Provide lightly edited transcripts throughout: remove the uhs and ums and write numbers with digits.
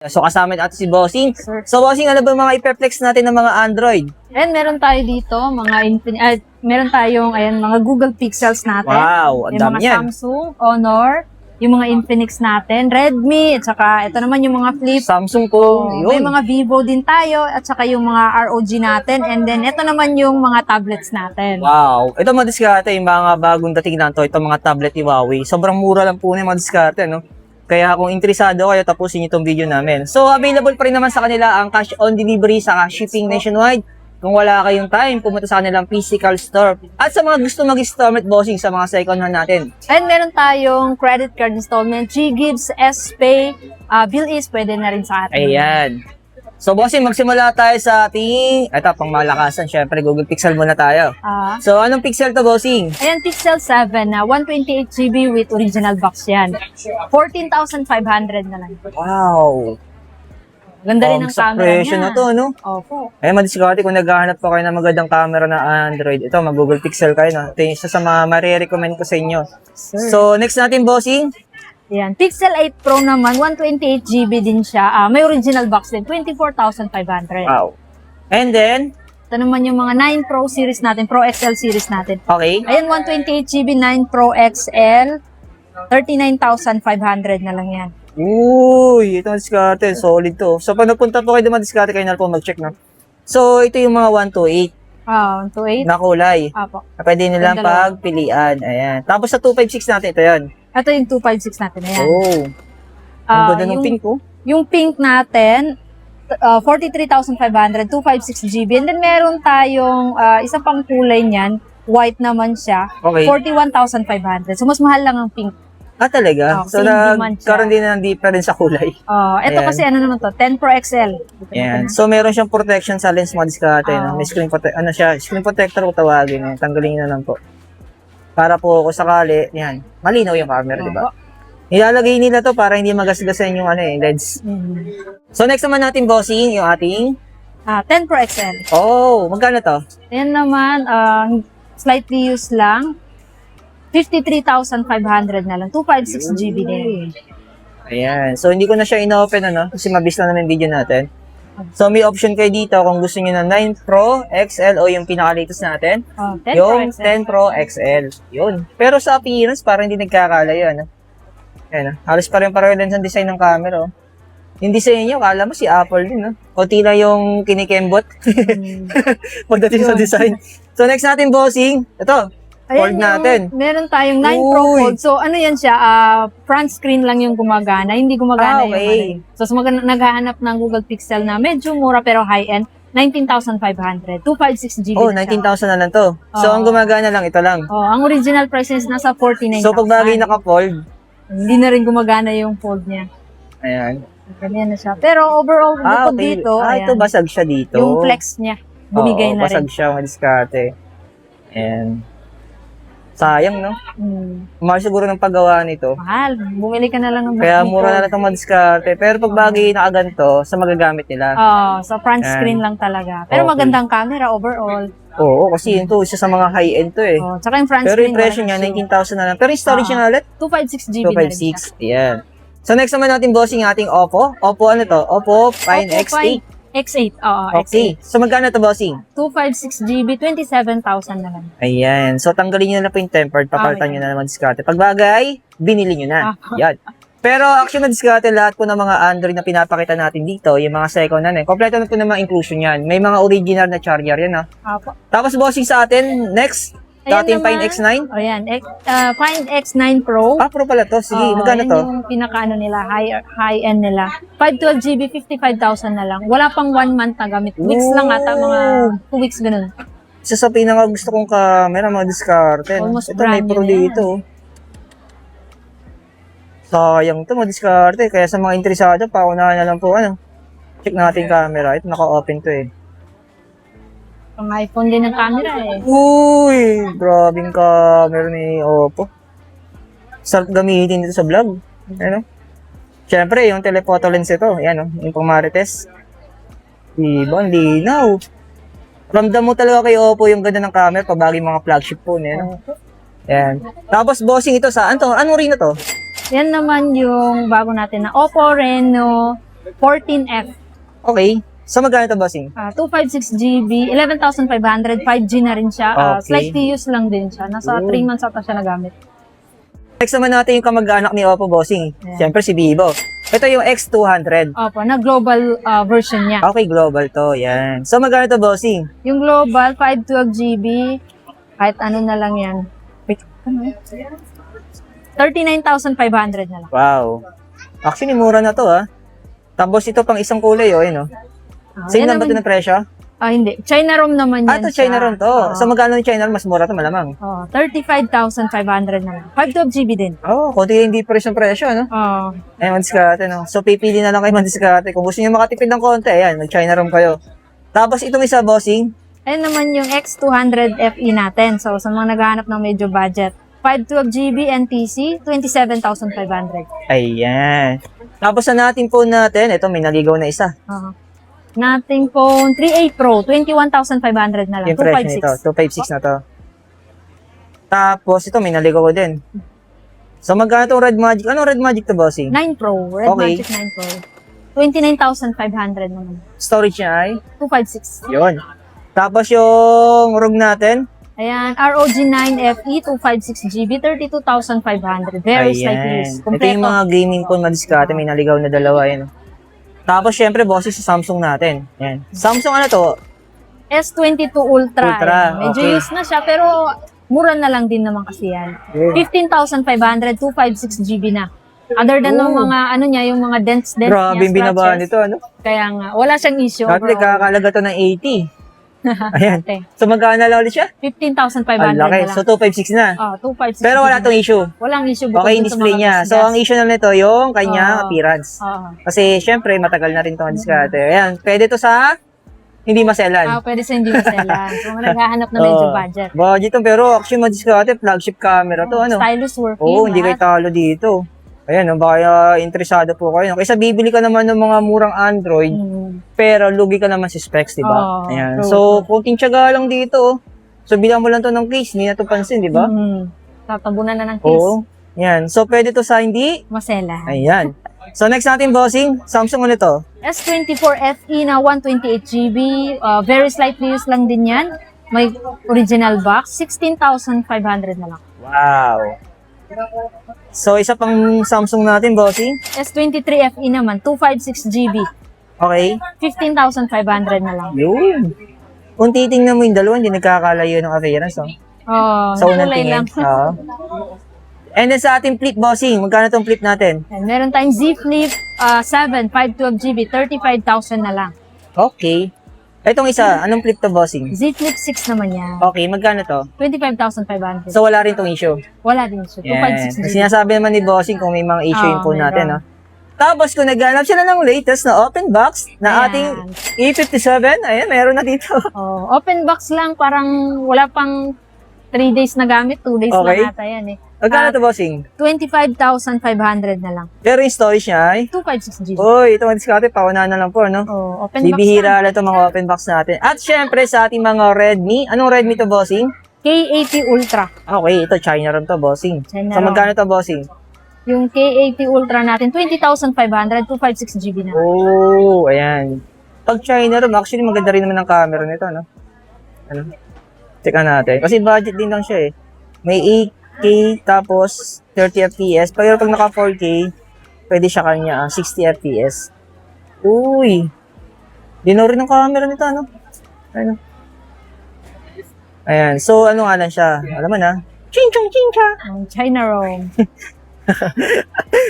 So kasama natin si Bossing. Sir. So Bossing, ano ba mga ipe-flex natin ng mga Android? And meron tayo dito, meron tayong mga Google Pixels natin. Wow, ang yung dami mga yan. Samsung, Honor, yung mga Infinix natin, Redmi, at saka ito naman yung mga Flip. Samsung ko, May yun. mga Vivo din tayo, at saka yung mga ROG natin. And then ito naman yung mga tablets natin. Wow. Ito mga diskarte, yung mga bagong dating na to, ito mga tablet ni Huawei. Sobrang mura lang po yung mga diskarte, no? Kaya kung interesado kayo, tapusin niyo itong video namin. So, available pa rin naman sa kanila ang cash on delivery saka shipping nationwide. Kung wala kayong time, pumunta sa kanilang physical store. At sa mga gusto mag-installment Bossing sa mga second hand natin. And meron tayong credit card installment, G-Gives, S-Pay, Bill-Is, pwede na rin sa atin. Ayan. So, Bossing, magsimula tayo sa ating, ito, pang malakasan, syempre, Google Pixel muna tayo. So, anong Pixel to, Bossing? Ayan, Pixel 7 na 128GB with original box yan. 14,500 na lang. Wow. Ganda rin ang sa camera presyo niya. na to, no? Opo. Eh, madiskarte kung naghahanap pa kayo ng magandang camera na Android. Ito, mag-Google Pixel kayo, no? Ito yung isa sa mga marirecommend ko sa inyo. Sir. So, next natin, Bossing. Ayan, Pixel 8 Pro naman, 128GB din siya. May original box din, 24,500. Wow. And then, Ito naman yung mga 9 Pro series natin, Pro XL series natin. okay. Ayan, 128GB 9 Pro XL, 39,500 na lang yan. Uy, ito diskarte. Solid to. So, pag napunta po kayo naman diskarte, kayo na po mag-check, no? So, ito yung mga 128 128? na kulay. Apo. Na pwede nilang Yung dalawa. pagpilian. Ayan. Tapos sa 256 natin, ito yan. Ito yung 256 natin, ayan. Oh. Ang ganda ng yung- pink, oh. Yung pink natin, 43,500, 256GB. And then meron tayong isa pang kulay niyan, white naman siya, Okay. 41,500. So mas mahal lang ang pink. Ah, talaga? Oh, So, same demand siya. nagkaroon din ng difference sa kulay. Ito Ayan. kasi ano naman to, 10 Pro XL. Ayan. So, meron siyang protection sa lens mga diskarte. No? May screen screen protector ko tawagin. Eh. Tanggalin nyo na lang po. Para po kung sakali, yan, malinaw yung camera, di ba? Nilalagay nila to para hindi magasgasan yung lens. So, next naman natin, Bossing, yung ating... 10 Pro XL. Oh, magkano to? Ayan naman, slightly used lang. 53,500 na lang. 256GB din. Ayan. So, hindi ko na siya ino-open, kasi mabis na naman yung video natin. So, may option kayo dito kung gusto niyo ng 9 Pro XL o yung pinaka-latest natin. 10 Pro Yung XL. 10 Pro XL. Yun. Pero sa appearance, parang hindi nagkakalayo, ano? Ayan, halos pareho din sa design ng camera, oh. Yung design nyo, kala mo si Apple din, no? Kunti lang yung kinikembot. Pagdating sa design. So, next natin, Bossing. Ito, fold natin. Meron tayong 9 Pro Uy. Fold. So, ano yan siya? Front screen lang yung gumagana. Hindi gumagana Okay. yung So, sa mga naghahanap ng Google Pixel na medyo mura pero high-end, 19,500. 256GB. Oh, 19,000 na lang to. So, ang gumagana lang, ito lang. Ang original price is nasa 49,000. So, pag bagay naka-fold, Hindi na rin gumagana yung fold niya. ayan. Ganyan na siya. Pero overall, bukod Okay. dito, Ito basag siya dito. yung flex niya, bumigay na basag rin. siya, madiskarte. And, sayang, no? Mahal siguro ng paggawa nito. Mahal. Bumili ka na lang ng Kaya bagong mura na fold. lang itong madiskarte. Pero pag bagay nakaganto, sa magagamit nila. So front Yan. screen lang talaga. Pero Okay. magandang camera overall. Oo, kasi yun to, isa sa mga high-end to eh. Tsaka yung front Pero screen. yung presyo niya, 19,000 na lang. Pero yung storage niya ulit, 256GB na rin siya. 256. Ayan. So next naman natin, Bossing, ating Oppo. Oppo ano to? Oppo Fine Oppo X8. Fine X8. Oo, Okay. So magkano to, Bossing? 256GB, 27,000 na lang. Ayan. So tanggalin nyo na po yung tempered. Papalitan Okay. nyo na naman diskarte. Pag bagay, binili nyo na. Yan. Pero actually na diskarte lahat po ng mga Android na pinapakita natin dito, yung mga second hand kompleto na po ng mga inclusion yan. May mga original na charger yan Apo. Tapos Bossing sa atin, next, Ayan dating Fine naman. X9. Ayan. Fine X9 Pro. Pro pala to. Sige, Oo, magkano yan to? yung pinaka nila, high-end nila. 512GB, 55,000 na lang. Wala pang 1 month na gamit. Weeks lang ata, mga 2 weeks ganun. Isa sa pinaka gusto kong camera, mga diskarte. No? Almost Ito, may brand pro new na yan. dito. Sayang to, mga diskarte. Kaya sa mga interesado, paunahan na lang po, check natin camera. Ito, naka-open to eh. Pang iPhone din ang camera eh. Uy, grabing camera ni Oppo. Sarap gamitin dito sa vlog. Ano? Siyempre, yung telephoto lens ito. Yan, yung pang Marites. Diba, ang linaw. Ramdam mo talaga kay Oppo yung ganda ng camera pag bagay mga flagship phone. Yan. Tapos, Bossing ito sa, anong rin na to? Yan naman yung bago natin na Oppo Reno 14F. Okay. So, magkano ito, bossing? 256GB, 11,500, 5G na rin siya. Okay. Slightly used lang din siya. Nasa Oh. 3 months ata siya nagamit. Next naman natin yung kamag-anak ni Oppo, bossing. Ayan. Siyempre, si Vivo. Ito yung X200. Opo, na global version niya. Okay, global to. Yan. So, magkano ito, bossing? Yung global, 512GB, kahit ano na lang yan. Wait, ano? 39,500 na lang. Wow. Actually, mura na to, ha. Tapos, ito pang isang kulay, oh, yun, oh. Same yan lang ba ito naman- ng presyo? Hindi. China ROM naman yan Ah, ito China siya. ROM to. So, magkano yung China ROM? Mas mura to, malamang. 35,500 na lang. 512GB din. Oh, konti yung difference yung presyo, no? Oh, Eh, Mandiskarte, no? So, pipili na lang kayo Mandiskarte. Kung gusto nyo makatipid ng konti, ayan, mag-China ROM kayo. Tapos, itong isa, bossing. ayun naman yung X200 FE natin. So, sa mga naghahanap ng medyo budget. 512GB NTC, 27,500. Ayan. Tapos, sa natin po natin, ito, may naligaw na isa. Nating phone 38 Pro, 21,500 na lang. Yung presyo nito, 256 na to. Tapos, ito, may naligaw ko din. So, magkano itong Red Magic? Anong Red Magic to, bossing? 9 Pro, Red Okay. Magic 9 Pro. 29,500 naman. Storage niya ay? 256. Yun. Tapos, yung ROG natin? Ayan, ROG 9 FE, 256GB, 32,500. Very slightly Ayan. used. Ito yung mga gaming phone Mandiskarte. May naligaw na dalawa, yan. Tapos, syempre, bossing sa Samsung natin. Yan. Samsung ano to? S22 Ultra. Ultra, Ayan. Medyo okay. used na siya, pero mura na lang din naman kasi yan. 15,500, 256GB na. Other than ng mga, ano niya, yung mga dents Grabe yung niya, binabaan scratches. nito, ano? Kaya nga, wala siyang issue. Dati, overall. kakalaga to ng 80. Ayan. Okay. So, magkano na lang ulit siya? 15,500 Ang na laki. lang. So, 256 na. 256. Pero wala tong issue. Walang issue. bukod Okay yung dun sa display mga niya. So, gas-gas. ang issue na nito, yung kanyang Oo. appearance. Oo. Kasi, syempre, matagal na rin itong Mandiskarte. Ayan. Pwede to sa hindi maselan. Pwede sa hindi maselan. So, naghahanap na medyo Oo. budget. Budget to, pero actually, Mandiskarte, flagship camera to, ano? Stylus working. Oo, hindi kayo lahat. talo dito. Ayan, no, baka interesado po kayo. Kaysa bibili ka naman ng mga murang Android, pero lugi ka naman sa specs, di ba? Oo, Ayan. true, So, kunting tiyaga lang dito. Oh. So, bilang mo lang to ng case, hindi na to pansin, di ba? Tatabunan na ng case. Oo. Ayan. So, pwede to sa hindi. Masela. Ayan. So, next natin, bossing. Samsung ano to? S24 FE na 128GB. Very slightly used lang din yan. May original box. 16,500 na lang. Wow. So, isa pang Samsung natin, bossing. S23 FE naman, 256GB. Okay. 15,500 na lang. Yun. Kung titingnan mo yung dalawa, hindi nagkakalayo ng appearance, oh. Sa unang kulay tingin. lang. Oo. And then sa ating flip, bossing, magkano tong flip natin? And meron tayong Z Flip 7, 512GB, 35,000 na lang. Okay. Itong isa, anong flip to, bossing? Z Flip 6 naman yan. Okay, magkano to? 25,500. So, wala rin tong issue. Wala din siya. Yan. 256GB. Sinasabi naman ni bossing kung may mga issue yung phone meron. natin, no? Tapos, kung naghanap sila ng latest na open box na Ayan. ating E57, ayan, meron na dito. Open box lang, parang wala pang 3 days na gamit, 2 days Okay. lang ata yan eh. Magkano to, bossing? 25,500 na lang. Pero yung storage niya ay, 256GB. uy, ito mga diskarte, paunahan na lang po, no? Open box lang. Bibihira lang itong mga open box natin. At syempre, sa ating mga Redmi, anong Redmi to, bossing? K80 Ultra. Okay, ito, China ROM to, bossing. China So, ROM. magkano to, bossing? Yung K80 Ultra natin, 20,500, 256GB na. Oh, ayan. Pag China ROM, actually, maganda rin naman ang camera nito, no? Ano? Teka natin. Kasi budget din lang siya, eh. May 8K, tapos 30 FPS. Pero pag naka 4K, pwede siya kanya 60 FPS. Uy! Dino rin ang camera nito, ano? Ano? Ayan. So, ano nga lang siya? Alam mo na? Ching-chong ching-cha! Ang China ROM.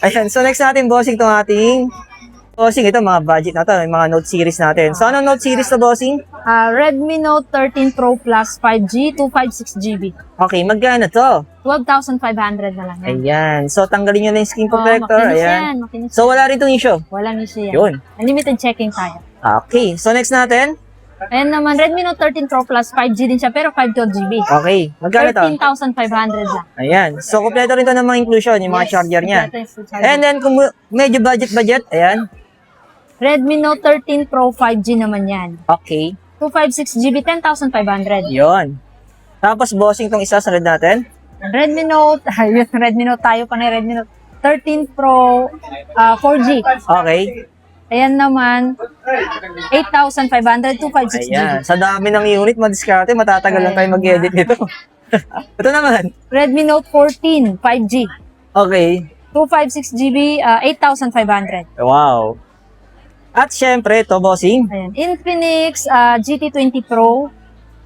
Ayan. So, next natin, bossing, itong ating bossing. Ito, mga budget na to. Yung mga Note series natin. So, anong Note series to, bossing? Redmi Note 13 Pro Plus 5G, 256GB. Okay, magkano to? 12,500 na lang yan. Ayan. So, tanggalin nyo na yung screen protector. makinis Ayan. yan, makinis. So, wala rin itong issue. Walang issue yan. Yun. Unlimited checking tayo. Okay. So, next natin. Ayan naman, Redmi Note 13 Pro Plus 5G din siya, pero 512GB. Okay. Magkano to? 13,500 lang. Ayan. So, kompleto rin to ng mga inclusion, yung mga charger niya. And then, kung medyo budget, ayan. Redmi Note 13 Pro 5G naman yan. Okay. 256GB, 10,500. Yun. Tapos, bossing tong isa, sunod natin. Redmi Note, ayun, Redmi Note tayo pa na Redmi Note 13 Pro 4G. Okay. Ayan naman, 8,500, 256 GB. Ayan. Sa dami ng unit, madiskarte, matatagal lang tayo mag-edit nito. Ito naman. Redmi Note 14, 5G. Okay. 256 GB, 8,500. Wow. At syempre, ito, bossing. Ayan. Infinix GT20 Pro.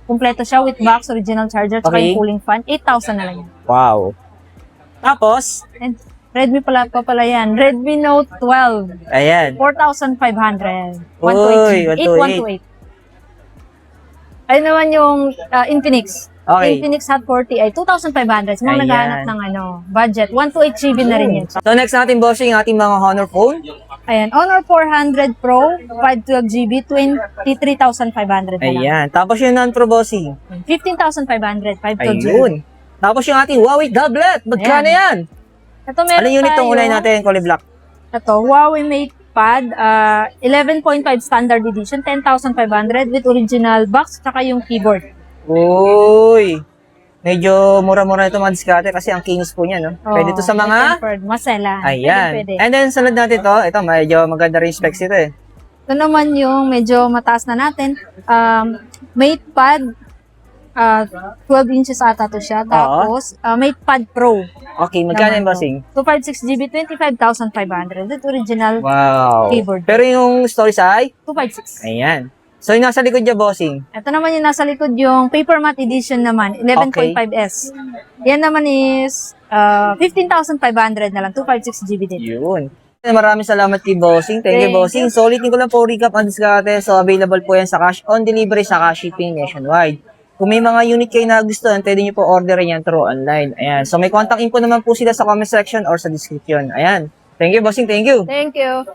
Kumpleto siya with box, original charger, tsaka Okay. yung cooling fan. 8,000 na lang yan. Wow. Tapos, And Redmi pala yan. Redmi Note 12. ayan. 4,500. Uy, 128. 8128. Ayun naman yung Infinix. Okay. Infinix Hot 40 ay 2,500. Sa mga Ayan. naghahanap ng budget, 128 GB na rin yun. So next natin, bossing, ating mga Honor phone. Ayan, Honor 400 Pro, 512 GB, 23,500 na lang. Ayan. Tapos yung non-pro, bossing. 15,500, 512 GB. Ayun. Tapos yung ating Huawei tablet. Magkano yan? Ito meron Anong unit itong tayo. unay natin, kulay black? Ito, Huawei MatePad, 11.5 standard edition, 10,500 with original box, tsaka yung keyboard. Uy. Medyo mura-mura ito mga diskarte kasi ang kinis po niya, no? Pwede ito sa mga... tempered, masela. Ayan. Pwede. And then, sunod natin to. Ito, medyo maganda rin specs ito eh. Ito naman yung medyo mataas na natin. MatePad, 12 inches ata to siya. Tapos, MatePad Pro. Okay, magkano yung naman bossing? to. 256 GB, 25,500 with original Wow. keyboard. Pero yung story size, 256. ayan. So, yung nasa likod niya, bossing. Ito naman yung nasa likod yung paper matte edition naman, 11.5S. Yan naman is 15,500 na lang, 256 GB din. Yun. Maraming salamat kay Bossing. Thank you, Thank Bossing. So, ulitin ko lang po recap ang diskarte. So, available po yan sa cash on delivery, sa cash shipping nationwide. Kung may mga unit kayo na gusto, pwede nyo po orderin yan through online. Ayan. So, may contact info naman po sila sa comment section or sa description. Ayan. Thank you, Bossing. Thank you. Thank you.